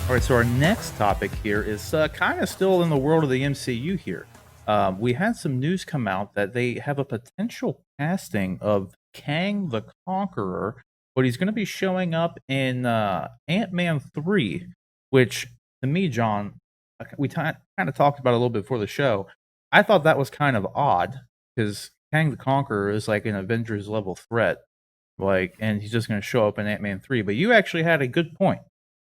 All right, so our next topic here is kind of still in the world of the MCU here. We had some news come out that they have a potential casting of Kang the Conqueror, but he's going to be showing up in Ant-Man 3, which to me, John, we kind of talked about a little bit before the show. I thought that was kind of odd because Kang the Conqueror is like an Avengers level threat, and he's just going to show up in Ant-Man 3. But you actually had a good point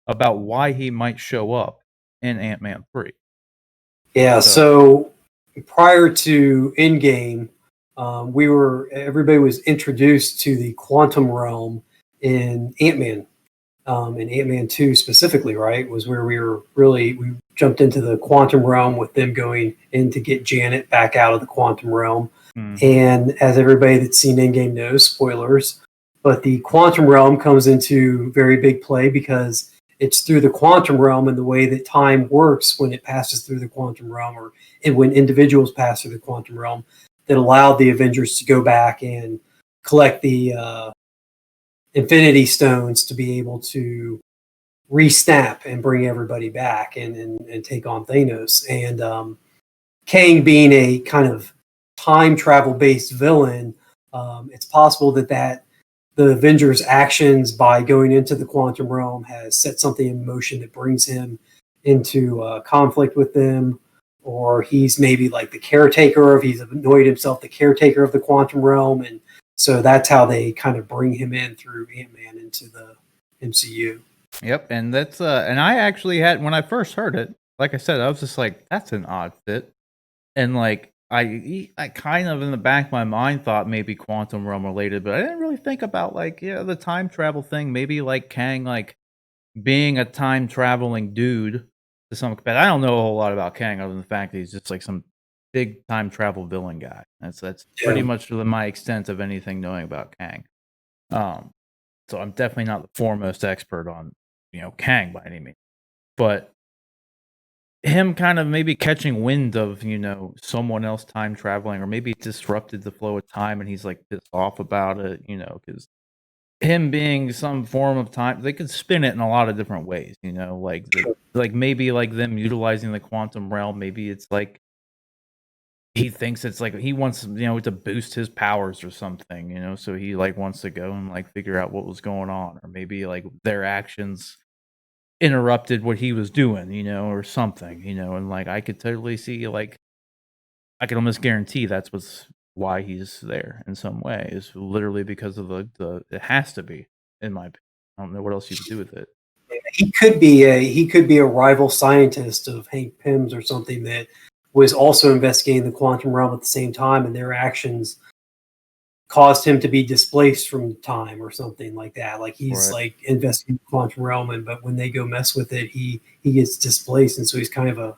about why he might show up in Ant-Man 3. Yeah, so prior to Endgame, everybody was introduced to the quantum realm in Ant-Man, and Ant-Man 2 specifically, right, was where we jumped into the quantum realm with them going in to get Janet back out of the quantum realm. And as everybody that's seen Endgame knows, spoilers, but the quantum realm comes into very big play because it's through the quantum realm and the way that time works when it passes through the quantum realm, or when individuals pass through the quantum realm, that allowed the Avengers to go back and collect the Infinity Stones to be able to re-snap and bring everybody back and take on Thanos. And Kang being a kind of time travel based villain, it's possible that the Avengers' actions by going into the quantum realm has set something in motion that brings him into conflict with them, or he's maybe like the caretaker he's annoyed himself, the caretaker of the quantum realm, and so that's how they kind of bring him in through Ant-Man into the MCU. Yep, and that's and I actually had, when I first heard it, like I said, I was just like, that's an odd fit, and like I kind of in the back of my mind thought maybe quantum realm related, but I didn't really think about the time travel thing. Maybe like Kang being a time traveling dude to some extent. I don't know a whole lot about Kang other than the fact that he's just like some big time travel villain guy. That's pretty much my extent of anything knowing about Kang. So I'm definitely not the foremost expert on Kang by any means, but him kind of maybe catching wind of someone else time traveling, or maybe it disrupted the flow of time and he's like pissed off about it, because him being some form of time, they could spin it in a lot of different ways, like maybe like them utilizing the quantum realm. Maybe it's like he thinks it's like he wants to boost his powers or something, so he like wants to go and like figure out what was going on, or maybe like their actions interrupted what he was doing, or something, and like I could totally see, like I can almost guarantee that's why he's there in some way, is literally because of the it has to be, in my opinion. I don't know what else you could do with it. He could be a rival scientist of Hank Pym's or something that was also investigating the quantum realm at the same time, and their actions caused him to be displaced from time or something like that. Like he's like investigating the quantum realm, but when they go mess with it, he gets displaced, and so he's kind of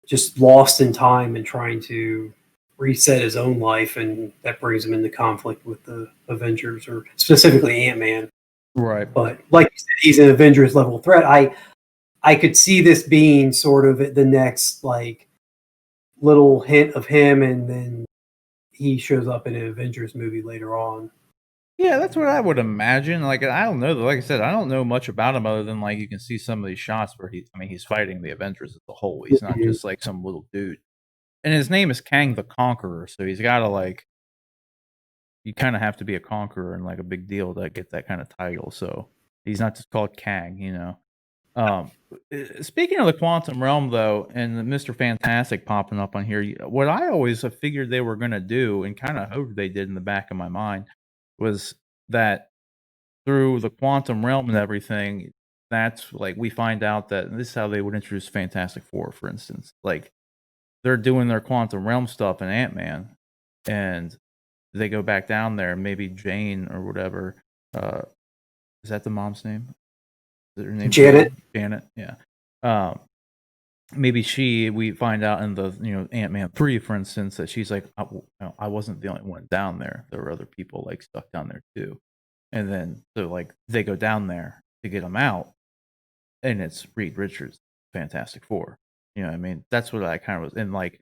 just lost in time and trying to reset his own life, and that brings him into conflict with the Avengers, or specifically Ant-Man. Right. But like you said, he's an Avengers level threat. I could see this being sort of the next like little hint of him, and then he shows up in an Avengers movie later on. Yeah, that's what I would imagine. Like I don't know. Like I said, I don't know much about him other than like you can see some of these shots where he's fighting the Avengers as a whole. He's not just like some little dude. And his name is Kang the Conqueror, so he's got to like, you kind of have to be a conqueror and like a big deal to get that kind of title. So he's not just called Kang. Speaking of the quantum realm, though, and Mr. Fantastic popping up on here, what I always figured they were going to do, and kind of hoped they did in the back of my mind, was that through the quantum realm and everything, that's like we find out that this is how they would introduce Fantastic Four, for instance. Like they're doing their quantum realm stuff in Ant-Man, and they go back down there. Maybe Jane or whatever. Is that the mom's name? Is her name Janet? Janet, yeah. Maybe we find out in the Ant-Man 3, for instance, that she's like, I wasn't the only one down there. There were other people like stuck down there too. And then so like they go down there to get them out, and it's Reed Richards, Fantastic Four. You know what I mean? That's what I kind of was, and like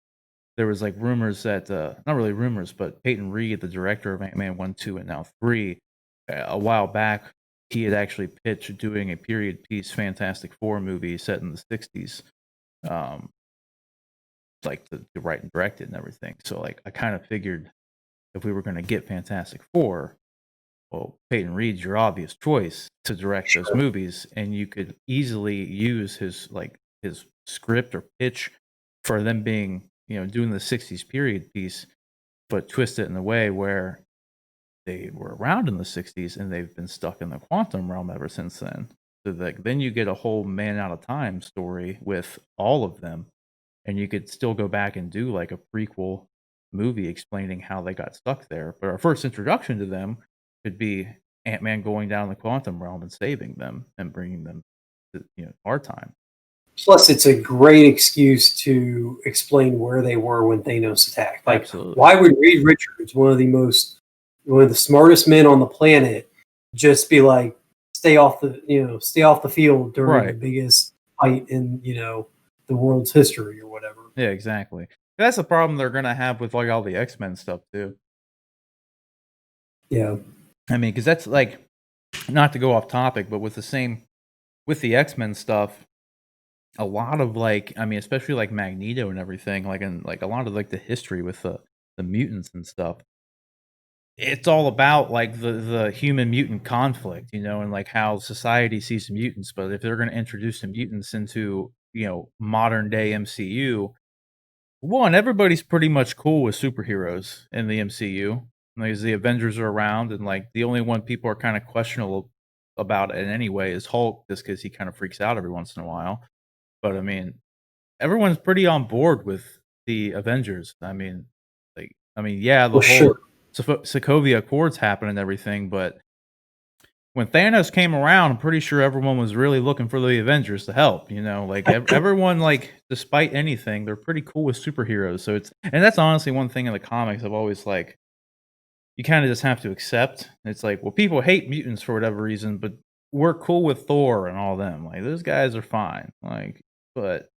there was like rumors that not really rumors, but Peyton Reed, the director of Ant-Man 1, 2, and now 3, a while back he had actually pitched doing a period piece Fantastic Four movie set in the 60s, um, like to write and direct it and everything. So like I kind of figured if we were going to get Fantastic Four, well, Peyton Reed's your obvious choice to direct those movies, and you could easily use his script or pitch for them being, doing the 60s period piece, but twist it in a way where they were around in the 60s and they've been stuck in the quantum realm ever since then. So then you get a whole Man Out of Time story with all of them, and you could still go back and do like a prequel movie explaining how they got stuck there. But our first introduction to them could be Ant-Man going down the quantum realm and saving them and bringing them to our time. Plus, it's a great excuse to explain where they were when Thanos attacked. Like, Absolutely. why would Reed Richards, one of the smartest men on the planet, just be like, stay off the field during the biggest fight in the world's history or whatever? Yeah, exactly. That's the problem they're gonna have with like all the X-Men stuff too. Yeah. I mean, because that's like, not to go off topic, but with the X-Men stuff, a lot of like, I mean, especially like Magneto and everything, like, and like a lot of like the history with the mutants and stuff. It's all about like the human mutant conflict, and like how society sees mutants. But if they're going to introduce the mutants into modern day MCU, one, everybody's pretty much cool with superheroes in the MCU. Like, the Avengers are around, and like the only one people are kind of questionable about it anyway is Hulk, just because he kind of freaks out every once in a while. But I mean, everyone's pretty on board with the Avengers. I mean, yeah, the whole Sokovia Accords happened and everything, but when Thanos came around, I'm pretty sure everyone was really looking for the Avengers to help. Like everyone, like despite anything, they're pretty cool with superheroes. So and that's honestly one thing in the comics I've always like. You kind of just have to accept. It's like, well, people hate mutants for whatever reason, but we're cool with Thor and all them. Like those guys are fine. Like, but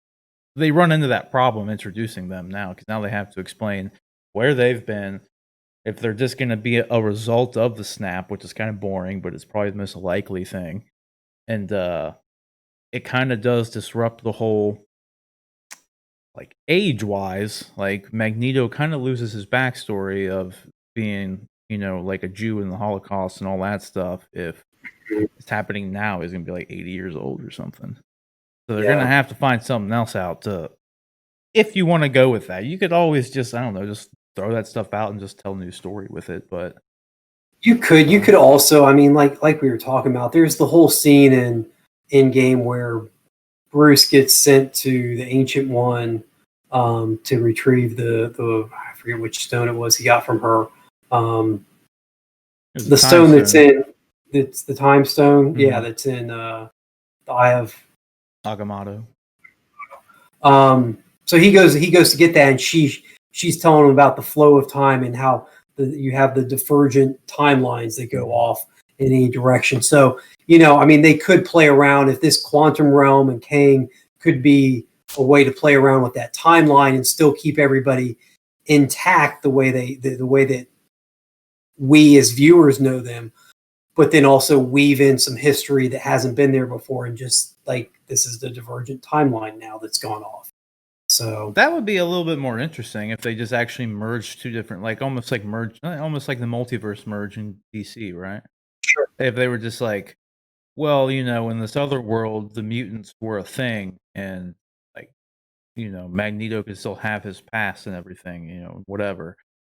they run into that problem introducing them now because now they have to explain where they've been, if they're just going to be a result of the snap, which is kind of boring, but it's probably the most likely thing. And it kind of does disrupt the whole, like, age-wise. Like Magneto kind of loses his backstory of being, like a Jew in the Holocaust and all that stuff. If it's happening now, he's going to be like 80 years old or something. So they're going to have to find something else out to, if you want to go with that. You could always just, I don't know, just throw that stuff out and just tell a new story with it. But you could also, I mean, like we were talking about, there's the whole scene in Endgame where Bruce gets sent to the Ancient One to retrieve the I forget which stone it was he got from her. The stone that's in, it's the time stone. Mm-hmm. Yeah, that's in the Eye of Agamotto. So he goes to get that, and she's telling him about the flow of time and how you have the divergent timelines that go off in any direction. So, I mean, they could play around if this quantum realm and Kang could be a way to play around with that timeline and still keep everybody intact the way that we as viewers know them, but then also weave in some history that hasn't been there before, and just like, this is the divergent timeline now that's gone off. So that would be a little bit more interesting if they just actually merged two different, like almost like the multiverse merge in DC, right? Sure. If they were just like, well, in this other world, the mutants were a thing, and like, Magneto could still have his past and everything, whatever.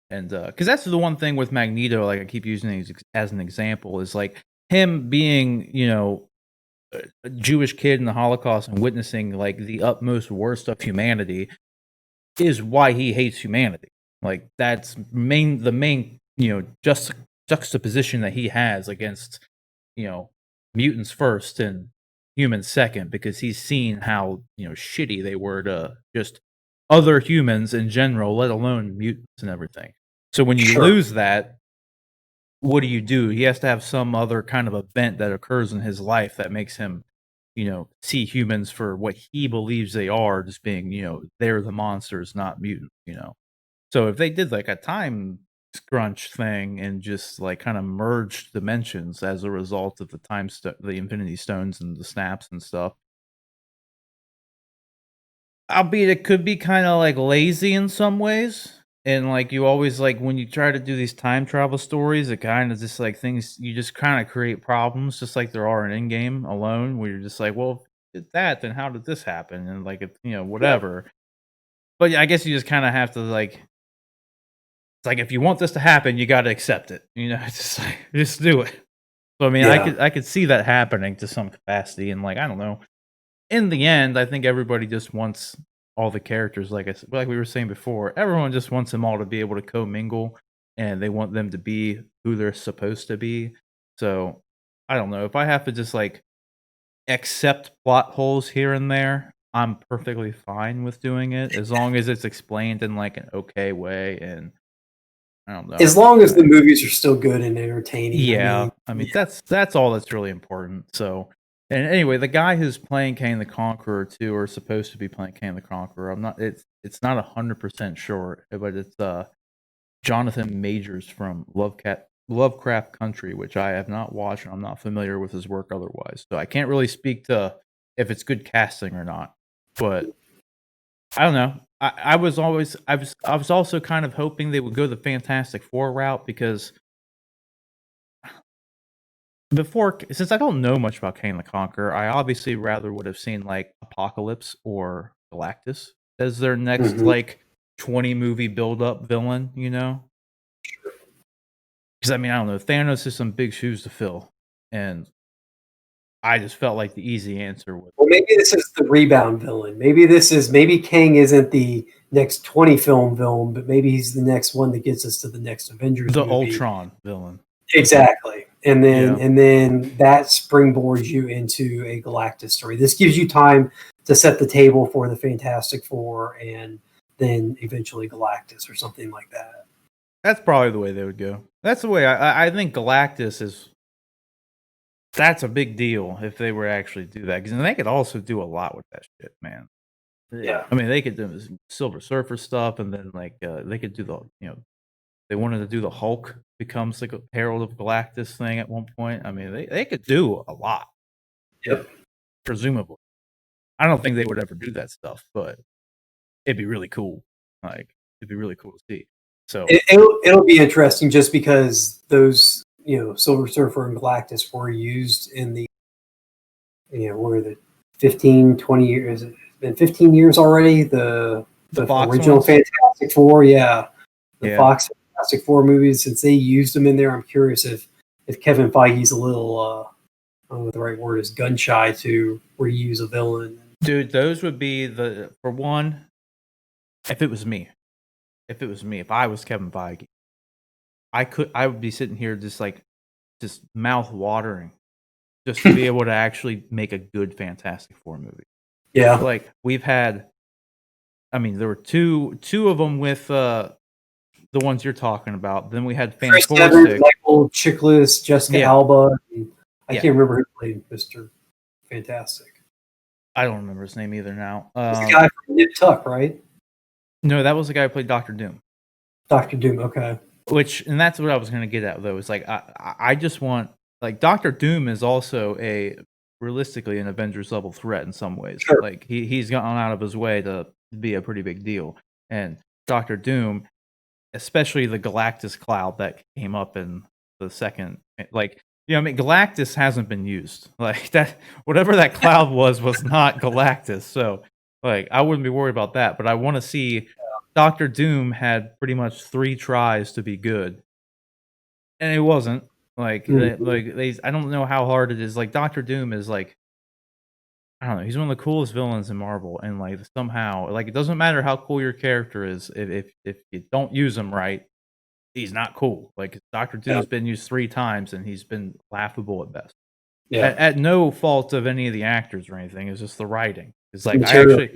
And because that's the one thing with Magneto, like I keep using as an example, is like him being, a Jewish kid in the Holocaust and witnessing like the utmost worst of humanity is why he hates humanity. Like that's the main, just juxtaposition that he has against, mutants first and humans second, because he's seen how, shitty they were to just other humans in general, let alone mutants and everything. So when you lose that, what do? He has to have some other kind of event that occurs in his life that makes him, see humans for what he believes they are, just being, they're the monsters, not mutants, So if they did like a time scrunch thing and just like kind of merged dimensions as a result of the Infinity Stones and the snaps and stuff. Albeit it could be kind of like lazy in some ways. And like you always like when you try to do these time travel stories, it kind of just like things you just kind of create problems, just like there are in in-game alone, where you're just like, well, if did that, then how did this happen? And like, Yeah. whatever. But yeah, I guess you just kind of have to like, it's like if you want this to happen, you got to accept it. It's just like just do it. So I mean, Yeah. I could see that happening to some capacity, and like I don't know. In the end, I think everybody just wants all the characters, like we were saying before, everyone just wants them all to be able to commingle, and they want them to be who they're supposed to be. So, I don't know, if I have to just, like, accept plot holes here and there, I'm perfectly fine with doing it, as long as it's explained in, like, an okay way, and I don't know. As long as the movies are still good and entertaining, Yeah, I mean, yeah. that's all that's really important, so and anyway, the guy who's playing Kang the Conqueror too, or supposed to be playing Kang the Conqueror, it's not 100% sure, but it's, Jonathan Majors from Lovecraft Country, which I have not watched, and I'm not familiar with his work otherwise, so I can't really speak to if it's good casting or not, but I don't know. I was also kind of hoping they would go the Fantastic Four route because since I don't know much about Kang the Conqueror, I obviously rather would have seen like Apocalypse or Galactus as their next Mhm. like 20 movie build up villain, Because I mean, I don't know, Thanos is some big shoes to fill, and I just felt like the easy answer was Well, maybe this is the rebound villain. Maybe Kang isn't the next 20 film villain, but maybe he's the next one that gets us to the next Avengers the movie. Ultron villain. Exactly. Yeah. And then that springboards you into a Galactus story. This gives you time to set the table for the Fantastic Four and then eventually Galactus or something like that. That's probably the way they would go. That's the way I think Galactus is. That's a big deal if they were to actually do that, because they could also do a lot with that shit, man. Yeah. I mean, they could do this Silver Surfer stuff, and then like they could do they wanted to do the Hulk becomes like a Herald of Galactus thing at one point. I mean, they could do a lot, Yep. presumably. I don't think they would ever do that stuff, but it'd be really cool. Like it'd be really cool to see. So It'll be interesting just because those Silver Surfer and Galactus were used in the what are the 15, 20 years? It's been 15 years already. The Fox original ones? Fantastic Four, yeah, the Yeah. Fox Fantastic Four movies. Since they used them in there, I'm curious if Kevin Feige's a little I don't know what the right word is, gun shy to reuse a villain. Dude, those would be for one, if it was me, if I was Kevin Feige, I would be sitting here just mouth watering just to be able to actually make a good Fantastic Four movie. Yeah, Like we've had, I mean, there were two of them with the ones you're talking about. Then we had Chris Evans, Fantastic. Michael Chiklis, Jessica Yeah. Alba. And I Yeah. can't remember who played Mr. Fantastic. I don't remember his name either now. It's the guy from Nip Tuck, right? No, that was the guy who played Doctor Doom. Doctor Doom. Okay. And that's what I was gonna get at though. Is like I just want like Doctor Doom is also realistically an Avengers level threat in some ways. Sure. Like he's gone out of his way to be a pretty big deal. And Doctor Doom, especially the Galactus cloud that came up in the second, like I mean Galactus hasn't been used. Like that whatever that cloud was not Galactus. So like I wouldn't be worried about that. But I want to see. Doctor Doom had pretty much 3 tries to be good, and it wasn't. Like, I don't know how hard it is. Like, Doctor Doom is like, I don't know. He's one of the coolest villains in Marvel, and like somehow, like, it doesn't matter how cool your character is, if you don't use him right, he's not cool. Like, Doctor Doom's been used 3 times, and he's been laughable at best. Yeah. At no fault of any of the actors or anything. It's just the writing. It's like Material.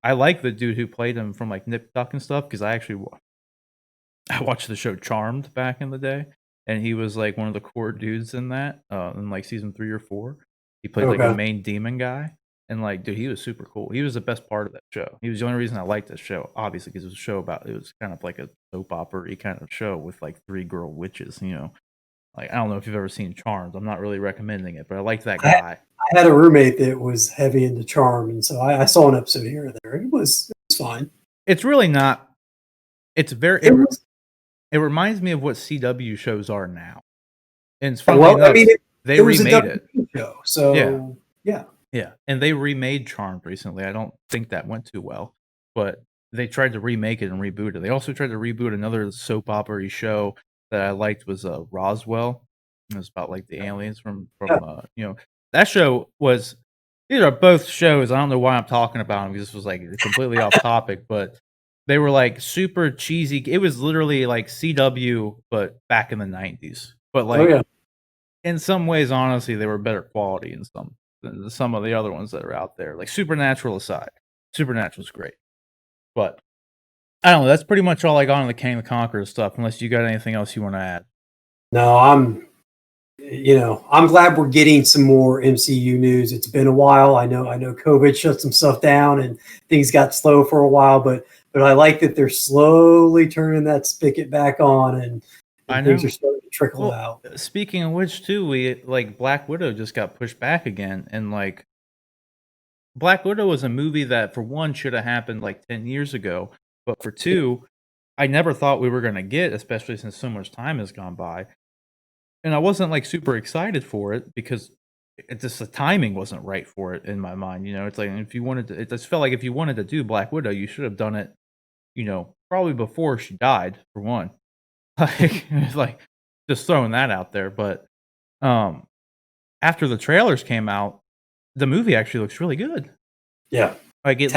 I like the dude who played him from like Nip Tuck and stuff because I watched the show Charmed back in the day, and he was like one of the core dudes in that in like season 3 or 4. He played like a main demon guy, And like, dude, he was super cool. He was the best part of that show. He was the only reason I liked that show, obviously, because it was a show about, it was kind of like a soap opera-y kind of show with like 3 girl witches, you know. Like, I don't know if you've ever seen Charmed. I'm not really recommending it, but I liked that guy. I had a roommate that was heavy into Charm, and so I saw an episode here or there. It was fine. It's really not. It's very. It was, It reminds me of what CW shows are now. And it's funny well, enough, I mean, they it was remade a it. WB show, so yeah. Yeah, and they remade Charmed recently. I don't think that went too well, but they tried to remake it and reboot it. They also tried to reboot another soap opera show that I liked was Roswell. It was about like the aliens from you know, that show was. These are both shows. I don't know why I'm talking about them because this was like completely off topic, but they were like super cheesy. It was literally like CW, but back in the 90s. But like in some ways, honestly, they were better quality in some of the other ones that are out there. Like Supernatural aside, Supernatural's great, but I don't know. That's pretty much all I got on the Kang the Conqueror stuff. Unless you got anything else you want to add. No, I'm glad we're getting some more MCU news. It's been a while. I know COVID shut some stuff down and things got slow for a while, but I like that they're slowly turning that spigot back on and things are starting to trickle out. Speaking of which, too, we like Black Widow just got pushed back again, and like Black Widow was a movie that for one should have happened like 10 years ago, but for two, I never thought we were gonna get, especially since so much time has gone by. And I wasn't like super excited for it because it just the timing wasn't right for it in my mind. You know, it's like if you wanted to, it just felt like if you wanted to do Black Widow, you should have done it, you know, probably before she died, for one. Like it's like just throwing that out there. But after the trailers came out, the movie actually looks really good. Yeah. Like it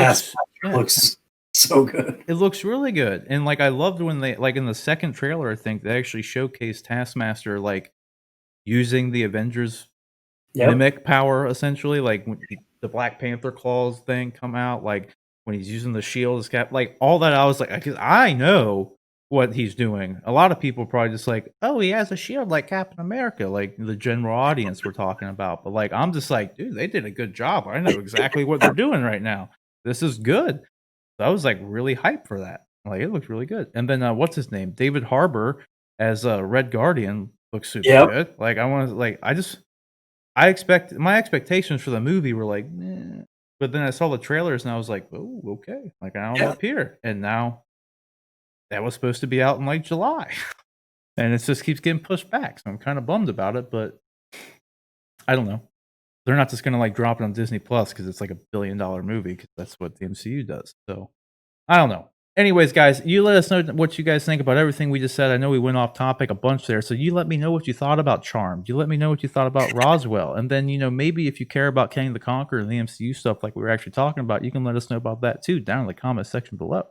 looks so good. It looks really good. And like I loved when they like in the second trailer, I think they actually showcased Taskmaster like using the Avengers mimic power essentially, like when the Black Panther claws thing come out, like when he's using the shield as cap, like all that. I was like, because I know what he's doing. A lot of people probably just like, oh, he has a shield like Captain America, like the general audience we're talking about. But like, I'm just like, dude, they did a good job. I know exactly what they're doing right now. This is good. So I was like really hyped for that. Like it looked really good. And then what's his name? David Harbour as Red Guardian looks super good. Like I want to like my expectations for the movie were like, eh. But then I saw the trailers and I was like, oh, okay. Like I'm up here. And now that was supposed to be out in like July. And it just keeps getting pushed back. So I'm kind of bummed about it, but I don't know. They're not just going to like drop it on Disney Plus because it's like $1 billion movie because that's what the MCU does. So I don't know. Anyways, guys, you let us know what you guys think about everything we just said. I know we went off topic a bunch there. So you let me know what you thought about Charmed. You let me know what you thought about Roswell. And then, you know, maybe if you care about Kang the Conqueror and the MCU stuff like we were actually talking about, you can let us know about that too down in the comment section below.